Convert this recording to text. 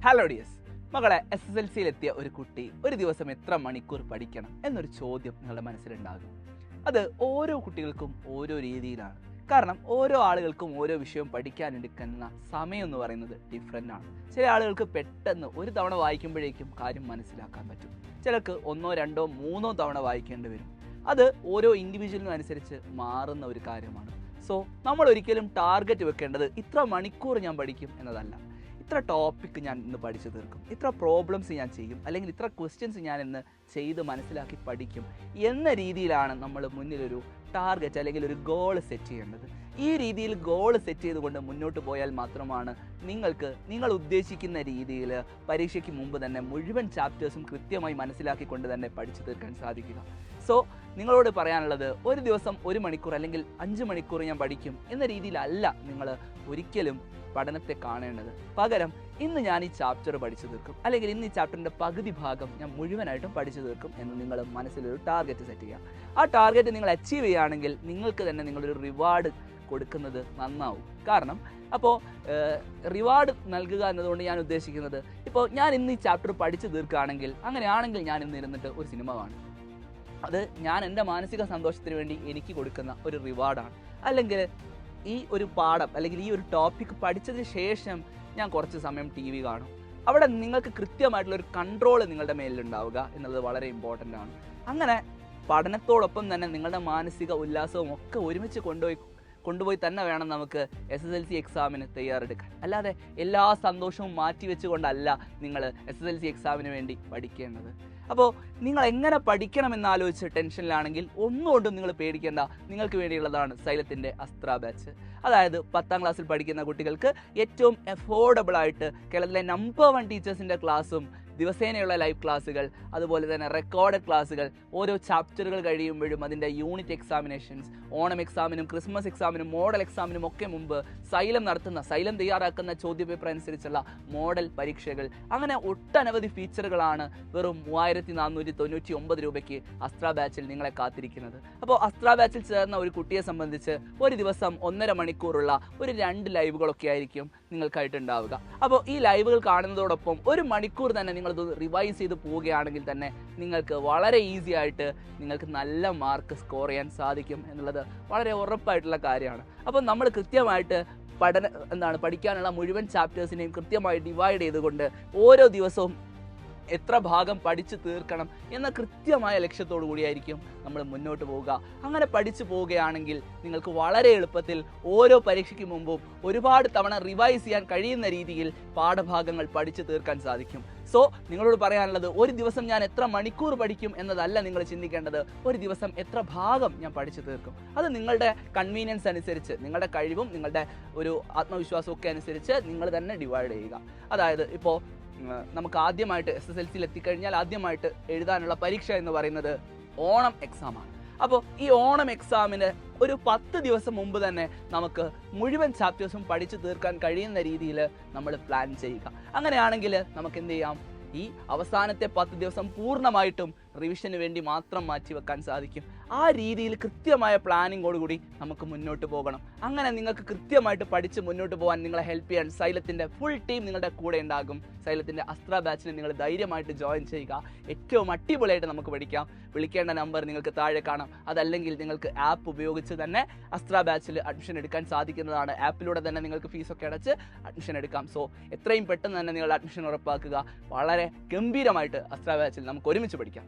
Hello ഡിയസ് മകളെ, SSLCയിലെത്തിയ ഒരു കുട്ടി ഒരു ദിവസം എത്ര മണിക്കൂർ പഠിക്കണം എന്നൊരു ചോദ്യം നിങ്ങളുടെ മനസ്സിലുണ്ടാകും. അത് ഓരോ കുട്ടികൾക്കും ഓരോ രീതിയിലാണ്. കാരണം ഓരോ ആളുകൾക്കും ഓരോ വിഷയം പഠിക്കാനെടുക്കുന്ന സമയം എന്ന് പറയുന്നത് ഡിഫറെൻ്റ് ആണ്. ചില ആളുകൾക്ക് പെട്ടെന്ന് ഒരു തവണ വായിക്കുമ്പോഴേക്കും കാര്യം മനസ്സിലാക്കാൻ പറ്റും. ചിലർക്ക് 1, 2, 3 തവണ വായിക്കേണ്ടി വരും. അത് ഓരോ ഇൻഡിവിജ്വലിനും അനുസരിച്ച് മാറുന്ന ഒരു കാര്യമാണ്. സോ നമ്മൾ ഒരിക്കലും ടാർഗറ്റ് വെക്കേണ്ടത് ഇത്ര മണിക്കൂർ ഞാൻ പഠിക്കും എന്നതല്ല. ഇത്ര ടോപ്പിക്ക് ഞാൻ ഇന്ന് പഠിച്ചു തീർക്കും, ഇത്ര പ്രോബ്ലംസ് ഞാൻ ചെയ്യും, അല്ലെങ്കിൽ ഇത്ര ക്വസ്റ്റ്യൻസ് ഞാൻ ഇന്ന് ചെയ്ത് മനസ്സിലാക്കി പഠിക്കും എന്ന രീതിയിലാണ് നമ്മൾ മുന്നിലൊരു ടാർഗറ്റ് അല്ലെങ്കിൽ ഒരു ഗോൾ സെറ്റ് ചെയ്യേണ്ടത്. ഈ രീതിയിൽ ഗോൾ സെറ്റ് ചെയ്തുകൊണ്ട് മുന്നോട്ട് പോയാൽ മാത്രമാണ് നിങ്ങൾക്ക് നിങ്ങൾ ഉദ്ദേശിക്കുന്ന രീതിയിൽ പരീക്ഷയ്ക്ക് മുമ്പ് തന്നെ മുഴുവൻ ചാപ്റ്റേഴ്സും കൃത്യമായി മനസ്സിലാക്കിക്കൊണ്ട് തന്നെ പഠിച്ചു തീർക്കാൻ സാധിക്കുക. സോ നിങ്ങളോട് പറയാനുള്ളത്, ഒരു ദിവസം 1 മണിക്കൂർ അല്ലെങ്കിൽ 5 മണിക്കൂർ ഞാൻ പഠിക്കും എന്ന രീതിയിലല്ല നിങ്ങൾ ഒരിക്കലും പഠനത്തെ കാണേണ്ടത്. പകരം ഇന്ന് ഞാൻ ഈ ചാപ്റ്റർ പഠിച്ചു തീർക്കും, അല്ലെങ്കിൽ ഇന്ന് ഈ ചാപ്റ്ററിൻ്റെ പകുതി ഭാഗം ഞാൻ മുഴുവനായിട്ടും പഠിച്ചു തീർക്കും എന്ന് നിങ്ങൾ മനസ്സിലൊരു ടാർഗറ്റ് സെറ്റ് ചെയ്യുക. ആ ടാർഗറ്റ് നിങ്ങൾ അച്ചീവ് ചെയ്യുകയാണെങ്കിൽ നിങ്ങൾക്ക് തന്നെ നിങ്ങളൊരു റിവാർഡ് കൊടുക്കുന്നത് നന്നാവും. കാരണം അപ്പോൾ റിവാർഡ് നൽകുക എന്നതുകൊണ്ട് ഞാൻ ഉദ്ദേശിക്കുന്നത്, ഇപ്പോൾ ഞാൻ ഇന്ന് ഈ ചാപ്റ്റർ പഠിച്ചു തീർക്കുകയാണെങ്കിൽ, അങ്ങനെയാണെങ്കിൽ ഞാൻ ഇന്ന് ഇരുന്നിട്ട് ഒരു സിനിമ കാണും. അത് ഞാൻ എൻ്റെ മാനസിക സന്തോഷത്തിന് വേണ്ടി എനിക്ക് കൊടുക്കുന്ന ഒരു റിവാർഡാണ്. അല്ലെങ്കിൽ ഈ ഒരു പാഠം അല്ലെങ്കിൽ ഈ ഒരു ടോപ്പിക്ക് പഠിച്ചതിന് ശേഷം ഞാൻ കുറച്ച് സമയം TV കാണും. അവിടെ നിങ്ങൾക്ക് കൃത്യമായിട്ടുള്ളൊരു കൺട്രോൾ നിങ്ങളുടെ മേലിലുണ്ടാവുക എന്നുള്ളത് വളരെ ഇമ്പോർട്ടൻ്റ് ആണ്. അങ്ങനെ പഠനത്തോടൊപ്പം തന്നെ നിങ്ങളുടെ മാനസിക ഉല്ലാസവും ഒക്കെ ഒരുമിച്ച് കൊണ്ടുപോയി തന്നെ വേണം നമുക്ക് SSLC എക്സാമിന് തയ്യാറെടുക്കാൻ. അല്ലാതെ എല്ലാ സന്തോഷവും മാറ്റിവെച്ചുകൊണ്ടല്ല നിങ്ങൾ SSLC എക്സാമിന് വേണ്ടി പഠിക്കേണ്ടത്. അപ്പോൾ നിങ്ങൾ എങ്ങനെ പഠിക്കണമെന്നാലോചിച്ച് ടെൻഷനിലാണെങ്കിൽ ഒന്നുകൊണ്ടും നിങ്ങൾ പേടിക്കേണ്ട. നിങ്ങൾക്ക് വേണ്ടിയുള്ളതാണ് സൈലത്തിൻ്റെ അസ്ത്ര ബാച്ച്. അതായത് 10ാം ക്ലാസ്സിൽ പഠിക്കുന്ന കുട്ടികൾക്ക് ഏറ്റവും അഫോർഡബിളായിട്ട് കേരളത്തിലെ നമ്പർ 1 ടീച്ചേഴ്സിൻ്റെ ക്ലാസ്സും ദിവസേനയുള്ള ലൈവ് ക്ലാസ്സുകൾ, അതുപോലെ തന്നെ റെക്കോർഡഡ് ക്ലാസ്സുകൾ, ഓരോ ചാപ്റ്ററുകൾ കഴിയുമ്പോഴും അതിൻ്റെ യൂണിറ്റ് എക്സാമിനേഷൻസ്, ഓണം എക്സാമിനും ക്രിസ്മസ് എക്സാമിനും മോഡൽ എക്സാമിനും ഒക്കെ മുമ്പ് സൈലം തയ്യാറാക്കുന്ന ചോദ്യപേപ്പർ അനുസരിച്ചുള്ള മോഡൽ പരീക്ഷകൾ, അങ്ങനെ ഒട്ടനവധി ഫീച്ചറുകളാണ് വെറും 3499 രൂപയ്ക്ക് അസ്ത്ര ബാച്ചിൽ നിങ്ങളെ കാത്തിരിക്കുന്നത്. അപ്പോൾ അസ്ത്ര ബാച്ചിൽ ചേർന്ന ഒരു കുട്ടിയെ സംബന്ധിച്ച് ഒരു ദിവസം 1.5 മണിക്കൂറുള്ള ഒരു 2 ലൈവുകളൊക്കെ ആയിരിക്കും നിങ്ങൾക്കായിട്ടുണ്ടാവുക. അപ്പോൾ ഈ ലൈവുകൾ കാണുന്നതോടൊപ്പം 1 മണിക്കൂർ തന്നെ നിങ്ങൾ റിവൈസ് ചെയ്ത് പോവുകയാണെങ്കിൽ തന്നെ നിങ്ങൾക്ക് വളരെ ഈസി ആയിട്ട് നിങ്ങൾക്ക് നല്ല മാർക്ക് സ്കോർ ചെയ്യാൻ സാധിക്കും എന്നുള്ളത് വളരെ ഉറപ്പായിട്ടുള്ള കാര്യമാണ്. അപ്പോൾ നമ്മൾ കൃത്യമായിട്ട് പഠിക്കാനുള്ള മുഴുവൻ ചാപ്റ്റേഴ്സിനെയും കൃത്യമായി ഡിവൈഡ് ചെയ്തുകൊണ്ട് ഓരോ ദിവസവും എത്ര ഭാഗം പഠിച്ചു തീർക്കണം എന്ന കൃത്യമായ ലക്ഷ്യത്തോടു കൂടിയായിരിക്കും നമ്മൾ മുന്നോട്ട് പോവുക. അങ്ങനെ പഠിച്ചു പോവുകയാണെങ്കിൽ നിങ്ങൾക്ക് വളരെ എളുപ്പത്തിൽ ഓരോ പരീക്ഷയ്ക്ക് മുമ്പും ഒരുപാട് തവണ റിവൈസ് ചെയ്യാൻ കഴിയുന്ന രീതിയിൽ പാഠഭാഗങ്ങൾ പഠിച്ചു തീർക്കാൻ സാധിക്കും. സോ നിങ്ങളോട് പറയാനുള്ളത്, ഒരു ദിവസം ഞാൻ എത്ര മണിക്കൂർ പഠിക്കും എന്നതല്ല നിങ്ങൾ ചിന്തിക്കേണ്ടത്, ഒരു ദിവസം എത്ര ഭാഗം ഞാൻ പഠിച്ചു തീർക്കും. അത് നിങ്ങളുടെ കൺവീനിയൻസ് അനുസരിച്ച്, നിങ്ങളുടെ കഴിവും നിങ്ങളുടെ ഒരു ആത്മവിശ്വാസവും ഒക്കെ അനുസരിച്ച് നിങ്ങൾ തന്നെ ഡിവൈഡ് ചെയ്യുക. അതായത് ഇപ്പോൾ നമുക്ക് ആദ്യമായിട്ട് SSLCയിൽ എത്തിക്കഴിഞ്ഞാൽ ആദ്യമായിട്ട് എഴുതാനുള്ള പരീക്ഷ എന്ന് പറയുന്നത് ഓണം എക്സാമാണ്. അപ്പോൾ ഈ ഓണം എക്സാമിന് ഒരു 10 ദിവസം മുമ്പ് തന്നെ നമുക്ക് മുഴുവൻ ചാപ്റ്റേഴ്സും പഠിച്ചു തീർക്കാൻ കഴിയുന്ന രീതിയിൽ നമ്മൾ പ്ലാൻ ചെയ്യുക. അങ്ങനെയാണെങ്കിൽ നമുക്ക് എന്ത് ചെയ്യാം, ഈ അവസാനത്തെ 10 ദിവസം പൂർണ്ണമായിട്ടും റിവിഷന് വേണ്ടി മാത്രം മാറ്റിവെക്കാൻ സാധിക്കും. ആ രീതിയിൽ കൃത്യമായ പ്ലാനിങ്ങോടുകൂടി നമുക്ക് മുന്നോട്ട് പോകണം. അങ്ങനെ നിങ്ങൾക്ക് കൃത്യമായിട്ട് പഠിച്ച് മുന്നോട്ട് പോകാൻ നിങ്ങളെ ഹെൽപ്പ് ചെയ്യാൻ സൈലത്തിൻ്റെ ഫുൾ ടീം നിങ്ങളുടെ കൂടെ ഉണ്ടാകും. സൈലത്തിൻ്റെ അസ്ത്ര ബാച്ചിൽ നിങ്ങൾ ധൈര്യമായിട്ട് ജോയിൻ ചെയ്യുക. ഏറ്റവും അടിപൊളിയായിട്ട് നമുക്ക് പഠിക്കാം. വിളിക്കേണ്ട നമ്പർ നിങ്ങൾക്ക് താഴെ കാണാം. അതല്ലെങ്കിൽ നിങ്ങൾക്ക് ആപ്പ് ഉപയോഗിച്ച് തന്നെ അസ്ത്ര ബാച്ചിൽ അഡ്മിഷൻ എടുക്കാൻ സാധിക്കുന്നതാണ്. ആപ്പിലൂടെ തന്നെ നിങ്ങൾക്ക് ഫീസൊക്കെ അടച്ച് അഡ്മിഷൻ എടുക്കാം. സോ എത്രയും പെട്ടെന്ന് തന്നെ നിങ്ങൾ അഡ്മിഷൻ ഉറപ്പാക്കുക. വളരെ ഗംഭീരമായിട്ട് അസ്ത്ര ബാച്ചിൽ നമുക്ക് ഒരുമിച്ച് പഠിക്കാം.